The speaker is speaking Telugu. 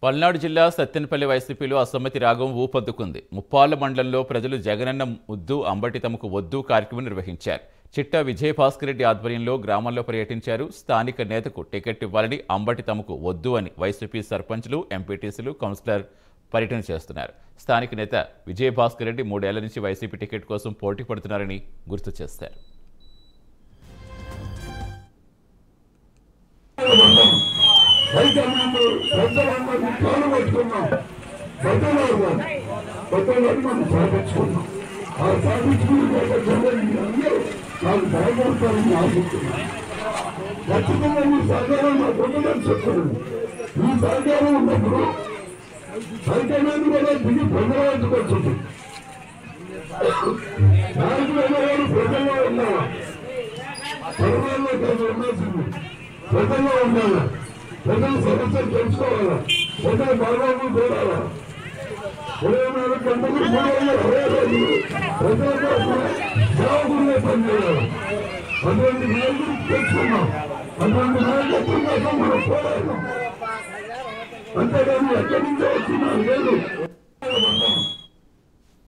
పల్నాడు జిల్లా సత్తెనపల్లి వైసీపీలో అసమ్మతి రాగం ఊపందుకుంది. ముప్పాళ్ల మండలంలో ప్రజలు జగనన్న ముద్దు అంబటి తమకు వద్దు కార్యక్రమం నిర్వహించారు. చిట్టా విజయభాస్కర్ రెడ్డి ఆధ్వర్యంలో గ్రామంలో పర్యటించారు. స్థానిక నేతకు టికెట్ ఇవ్వాలని, అంబటి తమకు వద్దు అని వైసీపీ సర్పంచ్లు, ఎంపీటీసీలు, కౌన్సిలర్ పర్యటన చేస్తున్నారు. స్థానిక నేత విజయభాస్కర్ రెడ్డి 3 ఏళ్ల నుంచి వైసీపీ టికెట్ కోసం పోటీ పడుతున్నారని గుర్తు చేశారు. నాకు భయపడతారని ఆశిస్తున్నాను. ఖచ్చితంగా మీ సహకారం నాకు ఉంటుందని చెప్పాను. మీ సహకారం ఉన్నప్పుడు సైకల్యాన్ని కూడా దిగి ప్రజలకు వచ్చింది. నాయకులైన వారు ప్రజల్లో ఉన్నావా, పరమాల్లో ఉండాల్సింది. ప్రజల్లో ఉండాలా, ప్రజల సమస్యలు తెలుసుకోవాలా, ప్రజల బాగోగులు చూడాలా. 24 గంటలు 360 రోజులు ప్రజల కోసం సేవకులే పనిచేయాలి. అటువంటి నాయకులు తెచ్చుకున్నాం. అటువంటి నాయకత్వం కోసం మనం పోరాడతాం. అంతేగాని ఎక్కడి నుంచో వచ్చిన లేదు.